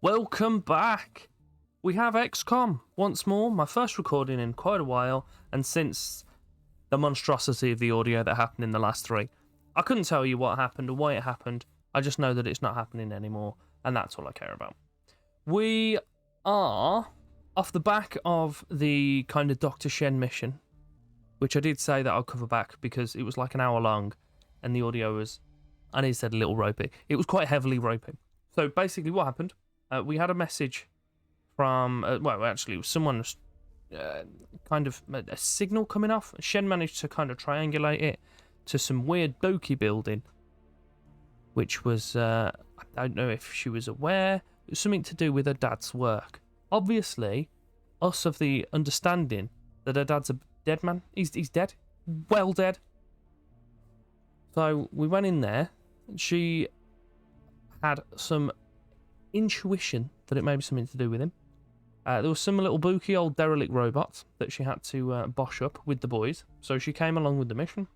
Welcome back! We have XCOM once more, my first recording in quite a while, and since the monstrosity of the audio that happened in the last three. I couldn't tell you what happened or why it happened, I just know that it's not happening anymore, and that's all I care about. We are off the back of the kind of Dr. Shen mission, which I did say that I'll cover back because it was like an hour long, and the audio was, I need to say, a little ropey. It was quite heavily ropey. So basically what happened, we had a message from, well, actually, it was someone's kind of a signal coming off. Shen managed to kind of triangulate it to some weird Doki building, which was, I don't know if she was aware, it was something to do with her dad's work. Obviously, us of the understanding that her dad's a dead man. He's dead. Well dead. So we went in there. She had some intuition that it may be something to do with him. There was some little booky old derelict robot that she had to bosh up with the boys. So she came along with the mission.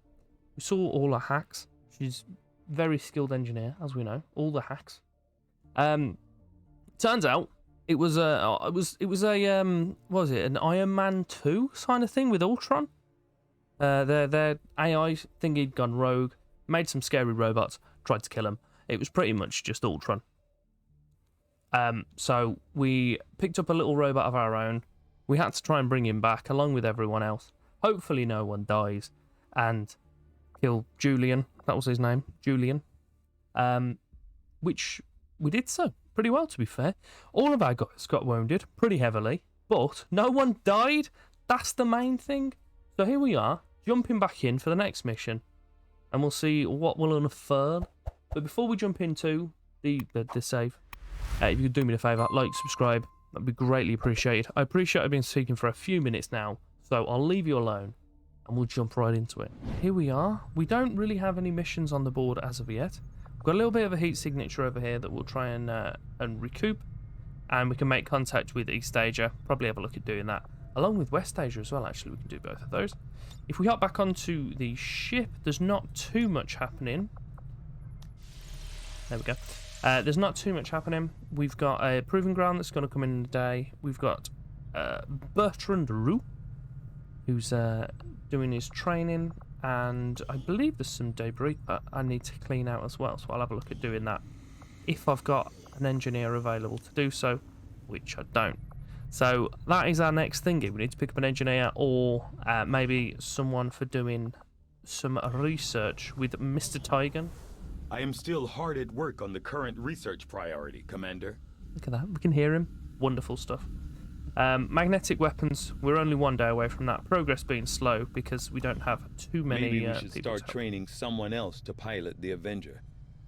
We saw all her hacks. She's a very skilled engineer, as we know. All the hacks. Turns out it was a what was it, an Ironman 2 kind of thing with Ultron. Their AI thing had gone rogue, made some scary robots, tried to kill him. It was pretty much just Ultron. So we picked up a little robot of our own. We had to try and bring him back along with everyone else. Hopefully no one dies and kill Julian. That was his name, Julian. Which we did so pretty well, to be fair. All of our guys got wounded pretty heavily, but no one died. That's the main thing. So here we are, jumping back in for the next mission, and we'll see what will unfurl. But before we jump into the save, if you could do me a favour, like, subscribe, that'd be greatly appreciated. I appreciate I've been speaking for a few minutes now, so I'll leave you alone and we'll jump right into it. Here we are. We don't really have any missions on the board as of yet. We've got a little bit of a heat signature over here that we'll try and recoup, and we can make contact with East Asia. Probably have a look at doing that, along with West Asia as well. Actually, we can do both of those. If we hop back onto the ship, there's not too much happening. There we go. There's not too much happening. We've got a proving ground that's going to come in today. We've got Bertrand Roux, who's doing his training, and I believe there's some debris that I need to clean out as well, so I'll have a look at doing that if I've got an engineer available to do so, which I don't. So that is our next thingy. We need to pick up an engineer, or maybe someone for doing some research with Mr. Tigan. I am still hard at work on the current research priority, Commander. Look at that, we can hear him. Wonderful stuff. Magnetic weapons, we're only one day away from that. Progress being slow because we don't have too many Maybe we should people start training someone else to pilot the Avenger.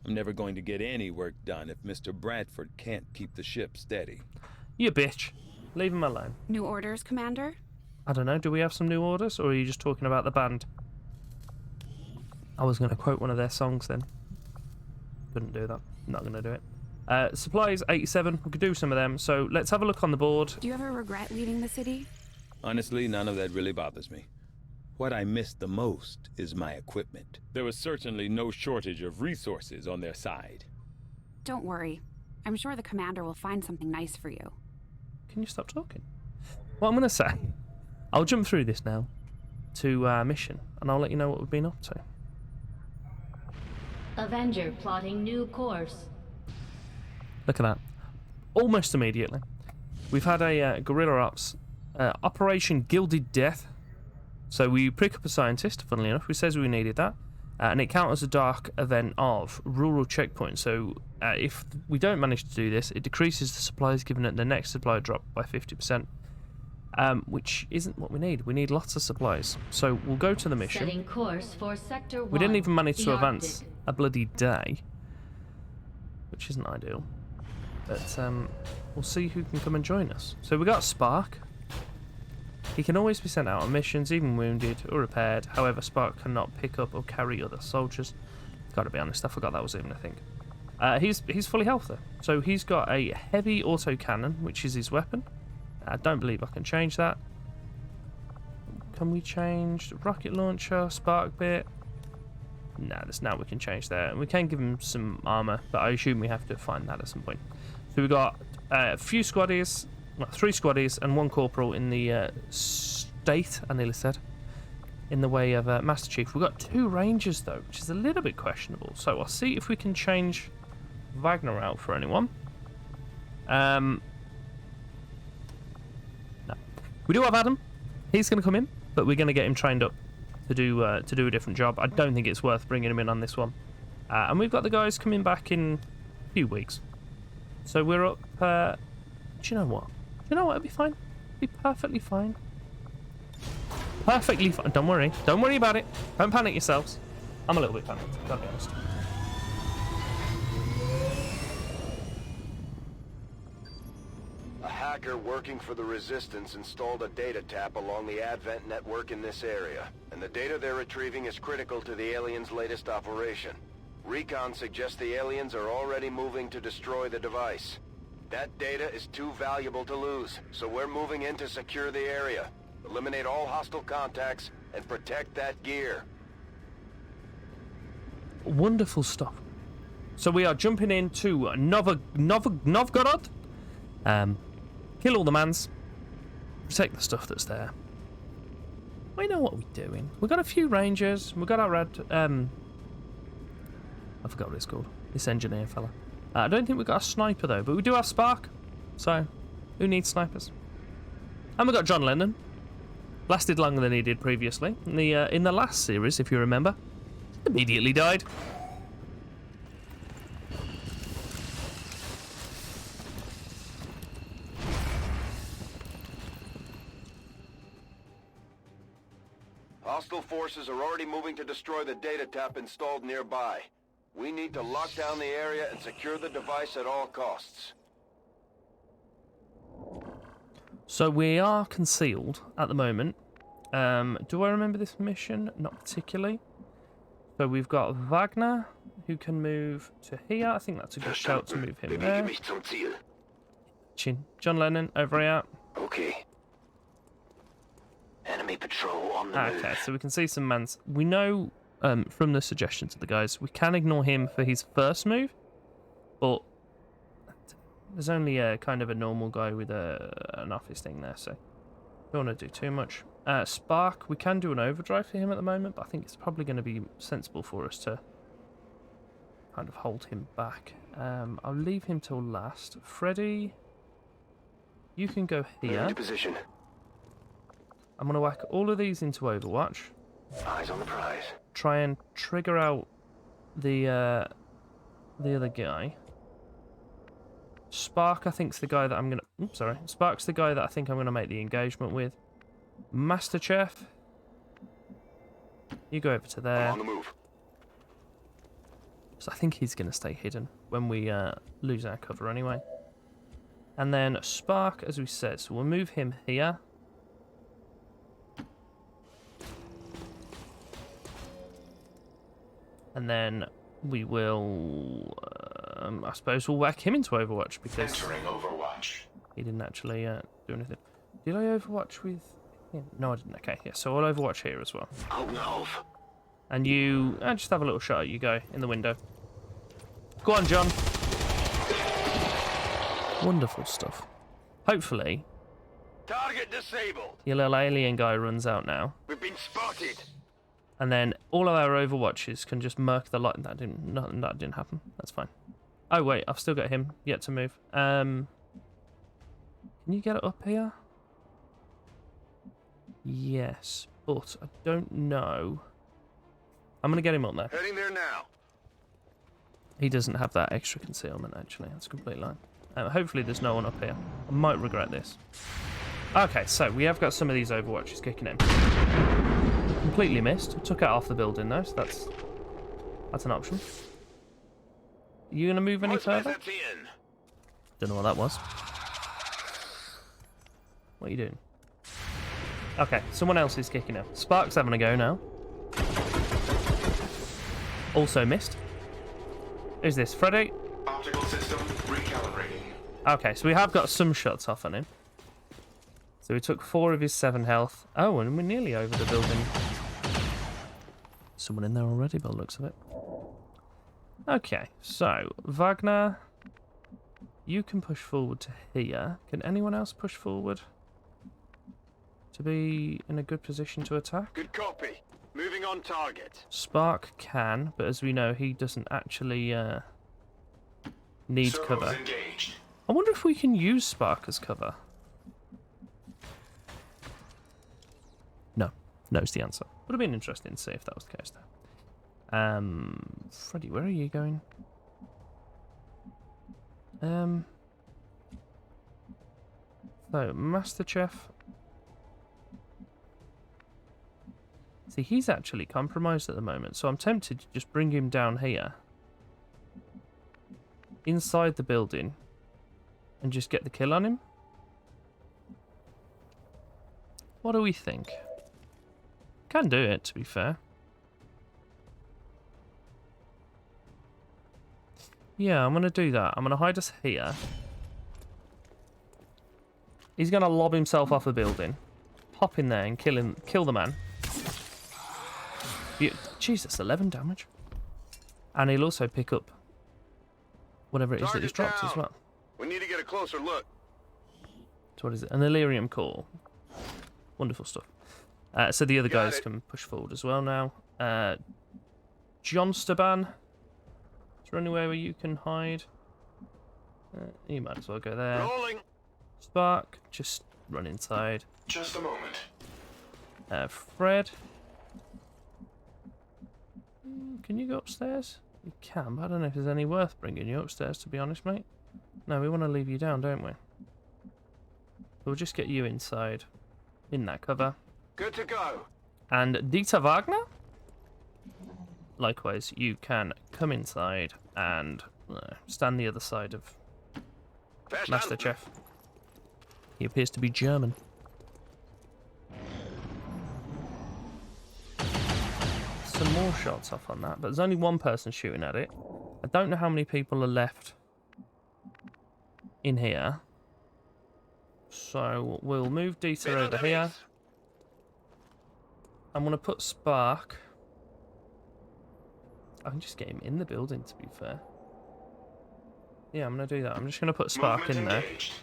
I'm never going to get any work done if Mr. Bradford can't keep the ship steady. You bitch. Leave him alone. New orders, Commander? I don't know, do we have some new orders, or are you just talking about the band? I was going to quote one of their songs then. Couldn't do that. Not going to do it. Supplies 87. We could do some of them. So let's have a look on the board. Do you ever regret leaving the city? Honestly, none of that really bothers me. What I miss the most is my equipment. There was certainly no shortage of resources on their side. Don't worry. I'm sure the commander will find something nice for you. Can you stop talking? What I'm going to say, I'll jump through this now to mission, and I'll let you know what we've been up to. Avenger plotting new course. Look at that. Almost immediately. We've had a guerrilla ops, Operation Gilded Death. So we pick up a scientist, funnily enough, who says we needed that. And it counters a dark event of rural checkpoint. So if we don't manage to do this, it decreases the supplies given at the next supply drop by 50%. Which isn't what we need. We need lots of supplies. So we'll go to the mission. Setting course for Sector 1. We didn't even manage the to advance Arctic. a bloody day, which isn't ideal. But we'll see who can come and join us. So we got S.P.A.R.K. He can always be sent out on missions, even wounded or repaired. However, S.P.A.R.K. cannot pick up or carry other soldiers. Gotta be honest, I forgot that was him, I think. He's fully healthy. So he's got a heavy autocannon, which is his weapon. I don't believe I can change that. Can we change the rocket launcher, spark bit? No, there's now we can change that. And we can give him some armor, but I assume we have to find that at some point. So we got a few squaddies, well, 3 squaddies and 1 corporal in the state, I nearly said, in the way of Master Chief. We've got 2 rangers, though, which is a little bit questionable. So I'll see if we can change Wagner out for anyone. No. We do have Adam. He's going to come in, but we're going to get him trained up to do a different job. I don't think it's worth bringing him in on this one. And we've got the guys coming back in a few weeks. So we're up... do you know what? Do you know what? It'll be fine. It'll be perfectly fine. Perfectly fine. Don't worry. Don't worry about it. Don't panic yourselves. I'm a little bit panicked, gotta be honest. A hacker working for the Resistance installed a data tap along the Advent network in this area, and the data they're retrieving is critical to the aliens' latest operation. Recon suggests the aliens are already moving to destroy the device. That data is too valuable to lose, so we're moving in to secure the area, eliminate all hostile contacts, and protect that gear. Wonderful stuff. So we are jumping into Novgorod. Kill all the mans. Protect the stuff that's there. We know what we're doing. We've got a few rangers. We've got our red... I forgot what it's called. This engineer fella. I don't think we've got a sniper, though. But we do have S.P.A.R.K. So, who needs snipers? And we've got John Lennon. Lasted longer than he did previously. In the last series, if you remember. Immediately died. Hostile forces are already moving to destroy the data tap installed nearby. We need to lock down the area and secure the device at all costs. So we are concealed at the moment. Do I remember this mission? Not particularly. So we've got Wagner, who can move to here. I think that's a good shout to move him there. John Lennon, over here. Okay. Enemy patrol on the move. Okay, so we can see some mans. We know from the suggestions of the guys, we can ignore him for his first move, but there's only a kind of a normal guy with an office thing there, so don't want to do too much. S.P.A.R.K, we can do an overdrive for him at the moment, but I think it's probably going to be sensible for us to kind of hold him back. I'll leave him till last. Freddy, you can go here. Into position. I'm going to whack all of these into Overwatch. Eyes on the prize. Try and trigger out the other guy. S.P.A.R.K, I think's the guy that I'm going to... Oops, sorry. S.P.A.R.K's the guy that I think I'm going to make the engagement with. Master Chief, you go over to there. On the move. So I think he's going to stay hidden when we lose our cover anyway. And then S.P.A.R.K, as we said, so we'll move him here. And then we will, I suppose we'll whack him into Overwatch because he didn't actually do anything. Did I Overwatch with him? No, I didn't. Okay, yeah, so I'll Overwatch here as well. Oh no. And you, just have a little shot at you go in the window. Go on, John. Wonderful stuff. Hopefully, Target disabled. your little alien guy runs out now. We've been spotted. And then all of our Overwatches can just murk the light. That didn't happen. That's fine. Oh wait, I've still got him yet to move. Can you get it up here? Yes, but I don't know. I'm gonna get him up there. Heading there now. He doesn't have that extra concealment actually. That's a complete lie. Hopefully there's no one up here. I might regret this. Okay, so we have got some of these Overwatches kicking in. Completely missed. Took it off the building though, so that's an option. Are you gonna move any further? Don't know what that was. What are you doing? Okay, someone else is kicking out. S.P.A.R.K's having a go now. Also missed. Who's this? Freddy? Optical system recalibrating. Okay, so we have got some shots off on him. So we took 4 of his 7 health. Oh, and we're nearly over the building. Someone in there already by the looks of it. Okay, so Wagner. You can push forward to here. Can anyone else push forward to be in a good position to attack? Good copy. Moving on target. S.P.A.R.K can, but as we know, he doesn't actually need Servos cover. engaged. I wonder if we can use S.P.A.R.K as cover. No. No's the answer. Would have been interesting to see if that was the case, though. Freddy, where are you going? So, Master Chef. See, he's actually compromised at the moment, so I'm tempted to just bring him down here. Inside the building. And just get the kill on him. What do we think? Can do it, to be fair. Yeah, I'm going to do that. I'm going to hide us here. He's going to lob himself off a building. Hop in there and kill the man. Jesus, 11 damage. And he'll also pick up whatever it is that he's dropped as well. We need to get a closer look. So what is it? An Illyrium core. Wonderful stuff. So the other guys can push forward as well now. John Staban. Is there anywhere where you can hide? You might as well go there. Rolling. S.P.A.R.K, just run inside. Just a moment. Fred. Can you go upstairs? You can, but I don't know if there's any worth bringing you upstairs, to be honest, mate. No, we want to leave you down, don't we? We'll just get you inside. In that cover. Good to go. And Dieter Wagner? Likewise, you can come inside and stand the other side of Master Chef. He appears to be German. Some more shots off on that, but there's only one person shooting at it. I don't know how many people are left in here. So we'll move Dieter over here. I'm going to put S.P.A.R.K. I can just get him in the building, to be fair. Yeah, I'm going to do that. I'm just going to put S.P.A.R.K. in there. Engaged.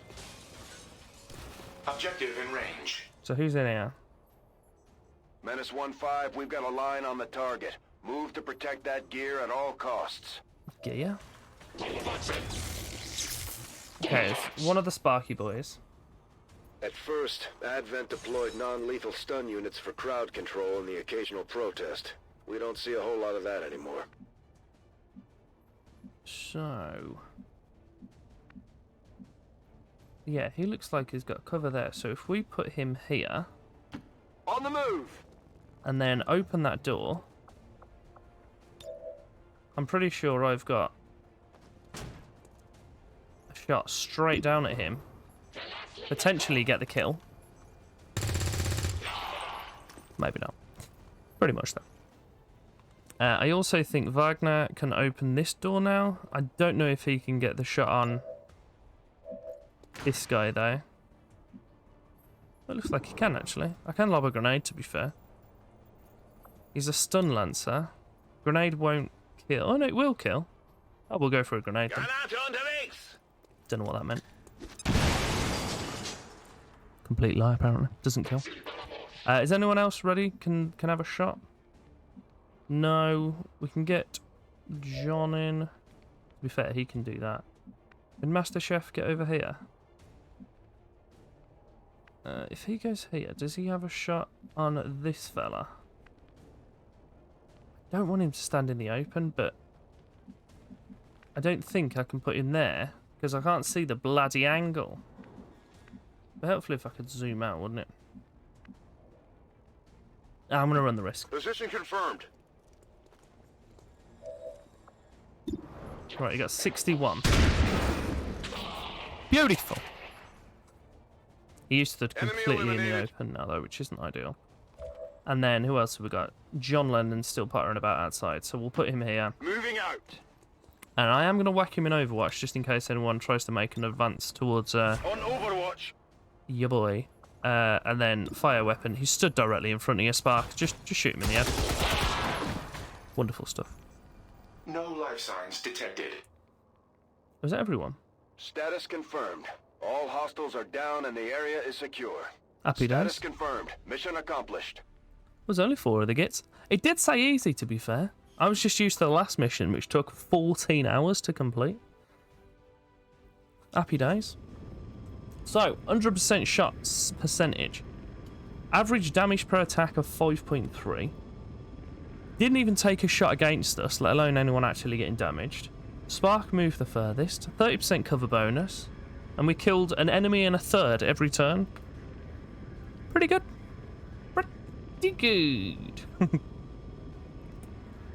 Objective in range. So who's in here? Menace 1-5, we've got a line on the target. Move to protect that gear at all costs. Gear? Okay, it's one of the Sparky boys. At first, Advent deployed non-lethal stun units for crowd control and the occasional protest. We don't see a whole lot of that anymore. So... yeah, he looks like he's got cover there. So if we put him here... on the move! And then open that door... I'm pretty sure I've got a shot straight down at him. Potentially get the kill. Maybe not. Pretty much though. I also think Wagner can open this door now. I don't know if he can get the shot on this guy though. It looks like he can actually. I can lob a grenade, to be fair. He's a stun lancer. Grenade won't kill. Oh no, it will kill. Oh, we'll go for a grenade then. Don't know what that meant. Complete lie, apparently. Doesn't kill. Is anyone else ready? Can have a shot? No. We can get John in. To be fair, he can do that. Can Master Chef get over here? If he goes here, does he have a shot on this fella? I don't want him to stand in the open, but I don't think I can put him there because I can't see the bloody angle. But hopefully if I could zoom out, wouldn't it? I'm going to run the risk. Position confirmed. Right, you got 61. Beautiful. He used to completely in the open now, though, which isn't ideal. And then, who else have we got? John Lennon's still pottering about outside, so we'll put him here. Moving out. And I am going to whack him in Overwatch, just in case anyone tries to make an advance towards... on Overwatch. Your boy. And then, fire weapon. He stood directly in front of your S.P.A.R.K. Just shoot him in the head. Wonderful stuff. No life signs detected. Was that everyone? Status confirmed. All hostiles are down and the area is secure. Happy Status days. confirmed. Mission accomplished. Was only 4 of the gits. It did say easy, to be fair. I was just used to the last mission, which took 14 hours to complete. Happy days. So, 100% shots percentage. Average damage per attack of 5.3. Didn't even take a shot against us, let alone anyone actually getting damaged. Spark moved the furthest. 30% cover bonus. And we killed an enemy in a third every turn. Pretty good. Pretty good.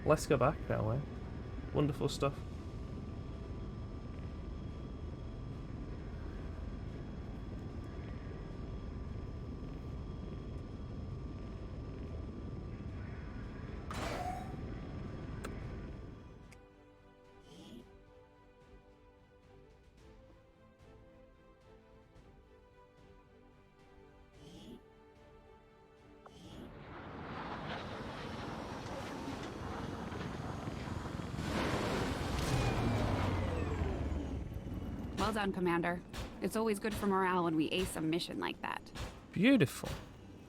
Let's go back that way. Wonderful stuff. Well done, Commander. It's always good for morale when we ace a mission like that. Beautiful.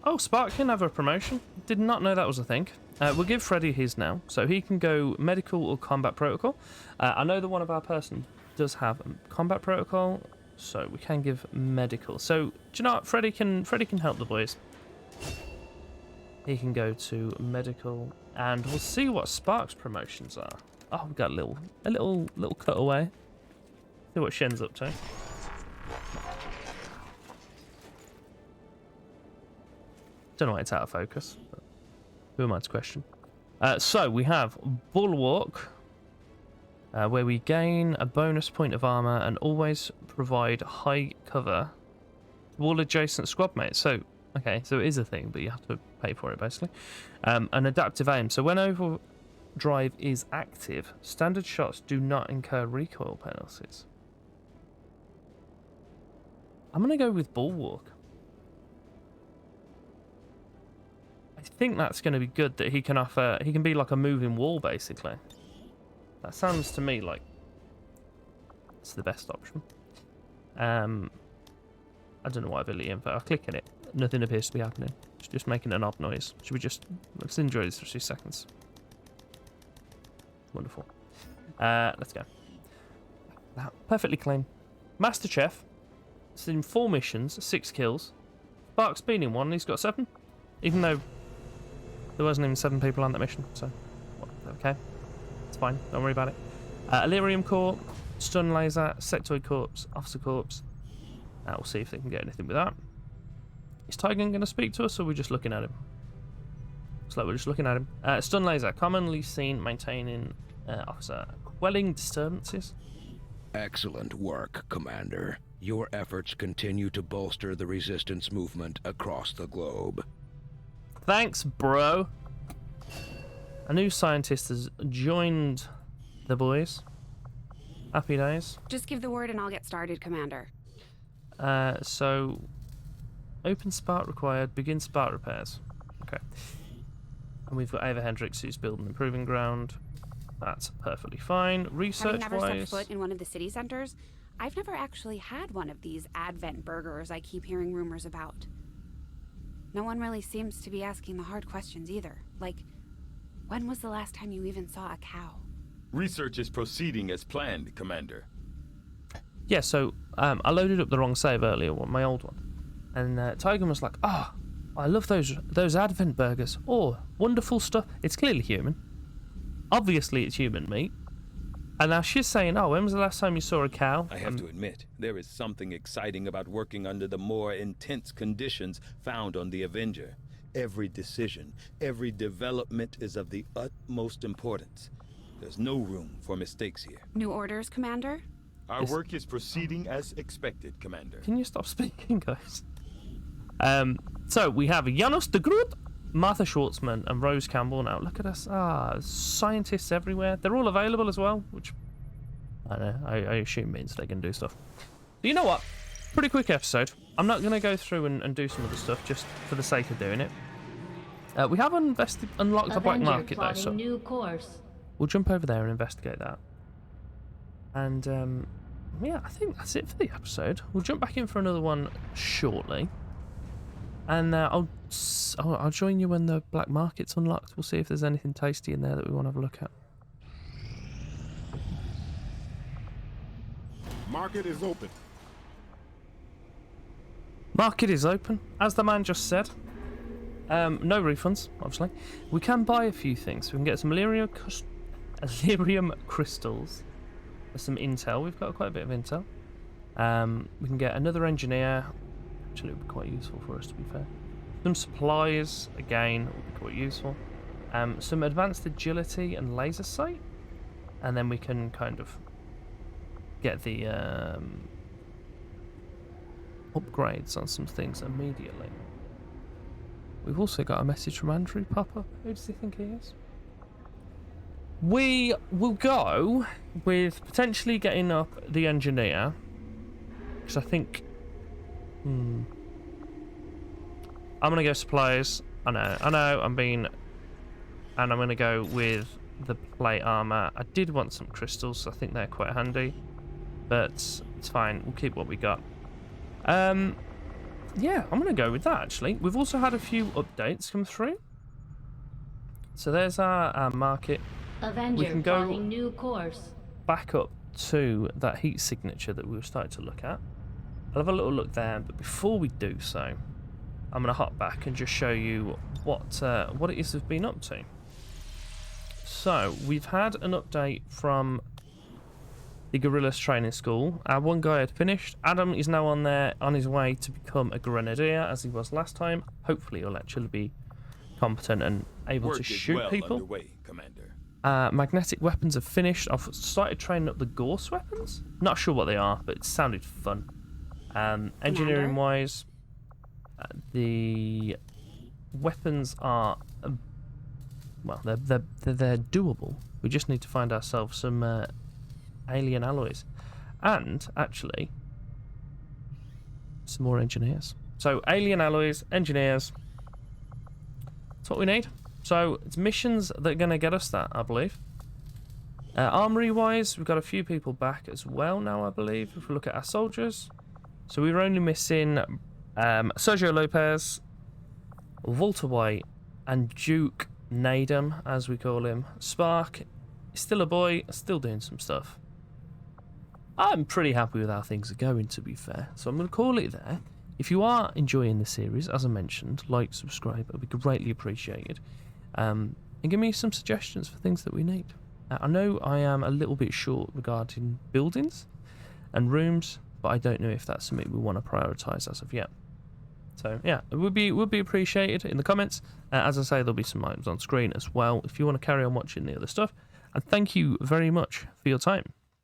Oh, Spark can have a promotion. Did not know that was a thing. We'll give Freddy his now, so he can go medical or combat protocol. I know that one of our person does have combat protocol, so we can give medical. So, do you know what? Freddy can help the boys. He can go to medical, and we'll see what Spark's promotions are. Oh, we've got a little cutaway. See what Shen's up to. Don't know why it's out of focus. But who am I to question? So we have Bulwark, where we gain a bonus point of armor and always provide high cover to all adjacent squad mates. So, okay, so it is a thing, but you have to pay for it basically. An adaptive aim. So when overdrive is active, standard shots do not incur recoil penalties. I'm gonna go with Bulwark. I think that's going to be good that he can offer. He can be like a moving wall, basically. That sounds to me like it's the best option. I don't know why I've lit info. I'll click in it. Nothing appears to be happening. It's just making an odd noise. Should we let's enjoy this for a few seconds? Wonderful. Let's go. Perfectly clean. Master Chef. It's in 4 missions, 6 kills. Spark's been in 1. And he's got 7, even though there wasn't even 7 people on that mission. So, okay, it's fine. Don't worry about it. Elerium Corps, Stun Laser, Sectoid Corps, Officer Corps. We'll see if they can get anything with that. Is Tygan going to speak to us, or are we just looking at him? Looks like we're just looking at him. Stun Laser, commonly seen maintaining officer, quelling disturbances. Excellent work, Commander. Your efforts continue to bolster the resistance movement across the globe. Thanks, bro. A new scientist has joined the boys. Happy days. Just give the word and I'll get started, Commander. So, open S.P.A.R.K required, begin S.P.A.R.K repairs. Okay. And we've got Ava Hendricks who's building a proving ground. That's perfectly fine. Research-wise... Having never stepped foot in one of the city centers, I've never actually had one of these Advent burgers I keep hearing rumors about. No one really seems to be asking the hard questions either. Like, when was the last time you even saw a cow? Research is proceeding as planned, Commander. Yeah, so I loaded up the wrong save earlier, my old one. And Tygan was like, I love those Advent burgers. Oh, wonderful stuff. It's clearly human. Obviously it's human meat. And now she's saying, when was the last time you saw a cow? I have to admit, there is something exciting about working under the more intense conditions found on the Avenger. Every decision, every development is of the utmost importance. There's no room for mistakes here. New orders, Commander? Our work is proceeding as expected, Commander. Can you stop speaking, guys? So we have Janos de Groot, Martha Schwartzman, and Rose Campbell now. Look at us. Scientists everywhere. They're all available as well, which I don't know. I assume means they can do stuff. But you know what? Pretty quick episode. I'm not going to go through and do some of the stuff just for the sake of doing it. We have unlocked the black market though, so new course. we'll jump over there and investigate that. And yeah, I think that's it for the episode. We'll jump back in for another one shortly. And I'll join you when the black market's unlocked. We'll see if there's anything tasty in there that we want to have a look at. Market is open. Market is open, as the man just said. No refunds, obviously. We can buy a few things. We can get some Illyrium crystals. There's some intel. We've got quite a bit of intel. We can get another engineer. Actually, it would be quite useful for us, to be fair. Some supplies, again, would be quite useful. Some advanced agility and laser sight. And then we can kind of get the upgrades on some things immediately. We've also got a message from Andrew pop up. Who does he think he is? We will go with potentially getting up the engineer. Because I think... I'm going to go supplies. I know, I'm being... And I'm going to go with the plate armor. I did want some crystals, so I think they're quite handy. But it's fine, we'll keep what we got. Yeah, I'm going to go with that, actually. We've also had a few updates come through. So there's our market. Avenger We can go plotting new course. back up to that heat signature that we were starting to look at. I'll have a little look there, but before we do so, I'm going to hop back and just show you what it is we've been up to. So, we've had an update from the Guerrillas Training School. Our one guy had finished. Adam is now on there, on his way to become a Grenadier, as he was last time. Hopefully he'll actually be competent and able to shoot people. Underway, Commander. Magnetic weapons have finished. I've started training up the Gorse weapons. Not sure what they are, but it sounded fun. Engineering-wise, the weapons are... well, they're doable. We just need to find ourselves some alien alloys. And, actually, some more engineers. So, alien alloys, engineers. That's what we need. So, it's missions that are going to get us that, I believe. Armory-wise, we've got a few people back as well now, I believe, if we look at our soldiers. So, we were only missing Sergio Lopez, Walter White, and Duke Nadum, as we call him. Spark is still a boy, still doing some stuff. I'm pretty happy with how things are going, to be fair. So I'm going to call it there. If you are enjoying the series, as I mentioned, like, subscribe. It would be greatly appreciated. And give me some suggestions for things that we need. I know I am a little bit short regarding buildings and rooms, but I don't know if that's something we want to prioritise as of yet. So yeah, it would be appreciated in the comments. As I say, there'll be some items on screen as well if you want to carry on watching the other stuff. And thank you very much for your time.